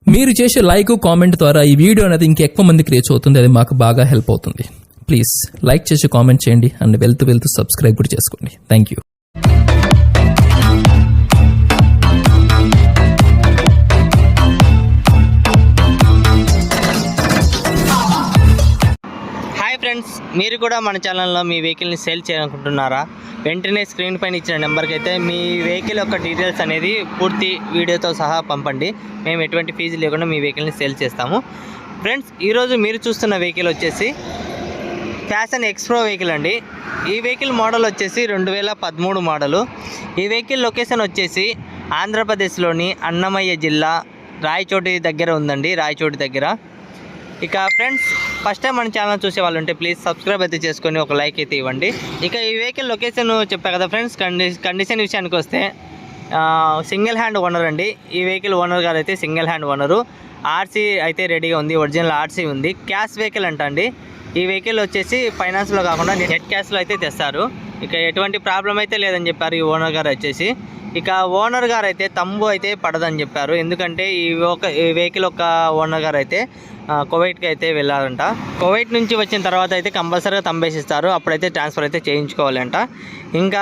మీరు చేసే like comment ద్వారా ఈ వీడియో అనేది ఇంకెక్కువ మందికి రీచ్ అవుతుంది. అది మాకు బాగా హెల్ప్ అవుతుంది. ప్లీజ్ లైక్ చేసి కామెంట్ చేయండి అండ్ వెళ్తూ సబ్స్క్రైబ్ కూడా చేసుకోండి. Thank you. హాయ్ ఫ్రెండ్స్, మీరు కూడా మన ఛానల్లో మీ వెహికల్ని సేల్ చేయాలనుకుంటున్నారా? వెంటనే స్క్రీన్ పైన ఇచ్చిన నెంబర్కి అయితే మీ వెహికల్ యొక్క డీటెయిల్స్ అనేది పూర్తి వీడియోతో సహా పంపండి. మేము ఎటువంటి ఫీజు లేకుండా మీ వెహికల్ని సేల్ చేస్తాము. ఫ్రెండ్స్, ఈరోజు మీరు చూస్తున్న వెహికల్ వచ్చేసి ఫ్యాషన్ ఎక్స్ప్రో వెహికల్ అండి. ఈ వెహికల్ మోడల్ వచ్చేసి 2013 మోడలు. ఈ వెహికల్ లొకేషన్ వచ్చేసి ఆంధ్రప్రదేశ్లోని అన్నమయ్య జిల్లా రాయచోటి దగ్గర ఉందండి. రాయచోటి దగ్గర. ఇక ఫ్రెండ్స్, ఫస్ట్ టైం మన ఛానల్ చూసే వాళ్ళు ఉంటే ప్లీజ్ సబ్స్క్రైబ్ అయితే చేసుకొని ఒక లైక్ అయితే ఇవ్వండి. ఇక ఈ వెహికల్ లొకేషన్ చెప్పా కదా ఫ్రెండ్స్. కండిషన్ విషయానికి వస్తే సింగిల్ హ్యాండ్ ఓనర్ అండి. ఈ వెహికల్ ఓనర్ గారు అయితే సింగిల్ హ్యాండ్ ఓనరు. ఆర్సీ అయితే రెడీగా ఉంది, ఒరిజినల్ ఆర్సీ ఉంది. క్యాష్ వెహికల్ అంట అండి. ఈ వెహికల్ వచ్చేసి ఫైనాన్స్లో కాకుండా నెట్ క్యాష్లో అయితే తెస్తారు. ఇక ఎటువంటి ప్రాబ్లం అయితే లేదని చెప్పారు ఈ ఓనర్ గారు వచ్చేసి. ఇక ఓనర్ గారు అయితే తంబు అయితే పడదని చెప్పారు. ఎందుకంటే ఈ వెహికల్ ఒక ఓనర్ గారు అయితే కువైట్కి అయితే వెళ్ళారంట. కువైట్ నుంచి వచ్చిన తర్వాత అయితే కంపల్సరీగా తంబేసిస్తారు. అప్పుడైతే ట్రాన్స్ఫర్ అయితే చేయించుకోవాలంట. ఇంకా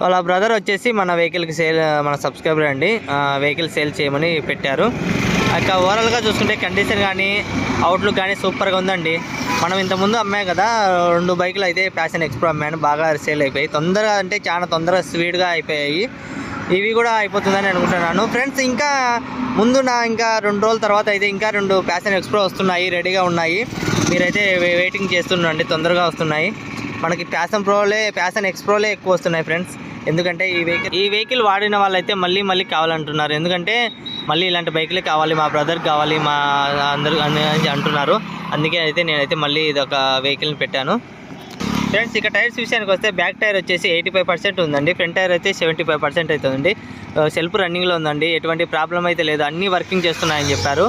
వాళ్ళ బ్రదర్ వచ్చేసి మన వెహికల్కి మన సబ్స్క్రైబర్ అండి, వెహికల్ సేల్ చేయమని పెట్టారు. ఇక ఓవరాల్గా చూసుకుంటే కండిషన్ కానీ అవుట్లుక్ కానీ సూపర్గా ఉందండి. మనం ఇంతకుముందు అమ్మాయి కదా 2 బైకులు అయితే ఫ్యాషన్ ఎక్స్ప్రో అమ్మాను. బాగా సేల్ అయిపోయాయి తొందరగా, అంటే చాలా తొందరగా స్పీడ్గా అయిపోయాయి. ఇవి కూడా అయిపోతుందని అనుకుంటున్నాను ఫ్రెండ్స్. ఇంకా ముందు ఇంకా 2 రోజుల తర్వాత అయితే ఇంకా 2 ఫ్యాషన్ ఎక్స్ప్రో వస్తున్నాయి, రెడీగా ఉన్నాయి. మీరైతే వెయిటింగ్ చేస్తుండండి, తొందరగా వస్తున్నాయి. మనకి ఫ్యాషన్ ఎక్స్ప్రోలే ఎక్కువ వస్తున్నాయి ఫ్రెండ్స్. ఎందుకంటే ఈ వెహికల్ వాడిన వాళ్ళైతే మళ్ళీ కావాలంటున్నారు. ఎందుకంటే మళ్ళీ ఇలాంటి బైకులే కావాలి, మా బ్రదర్కి కావాలి, మా అందరూ అని అంటున్నారు. అందుకే అయితే నేనైతే మళ్ళీ ఇది ఒక వెహికల్ని పెట్టాను ఫ్రెండ్స్. ఇక టైర్స్ విషయానికి వస్తే బ్యాక్ టైర్ వచ్చేసి 85% ఉందండి. ఫ్రంట్ టైర్ అయితే 75% అవుతుందండి. సెల్ఫ్ రన్నింగ్లో ఉందండి. ఎటువంటి ప్రాబ్లం అయితే లేదు. అన్నీ వర్కింగ్ చేస్తున్నాయని చెప్పారు.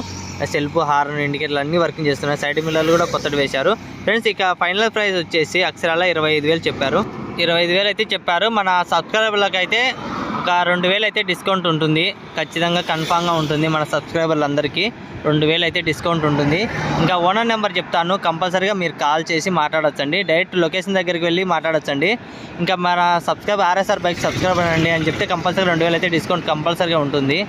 సెల్ఫ్, హార్న్, ఇండికేటర్లు అన్నీ వర్కింగ్ చేస్తున్నాయి. సైడ్ మిర్రర్లు కూడా కొత్తది వేశారు ఫ్రెండ్స్. ఇక ఫైనల్ ప్రైస్ వచ్చేసి అక్షరాల 25,000 చెప్పారు. 25,000 అయితే చెప్పారు. మన సబ్స్క్రైబర్లకు అయితే ఒక 2,000 అయితే డిస్కౌంట్ ఉంటుంది. ఖచ్చితంగా కన్ఫామ్గా ఉంటుంది. మన సబ్స్క్రైబర్లందరికీ 2,000 అయితే డిస్కౌంట్ ఉంటుంది. ఇంకా ఓనర్ నెంబర్ చెప్తాను, కంపల్సరీగా మీరు కాల్ చేసి మాట్లాడొచ్చండి. డైరెక్ట్ లొకేషన్ దగ్గరికి వెళ్ళి మాట్లాడొచ్చండి. ఇంకా మన ఆర్ఎస్ఆర్ బైక్ సబ్స్క్రైబర్ అండి అని చెప్తే కంపల్సరీ 2,000 అయితే డిస్కౌంట్ కంపల్సరీగా ఉంటుంది.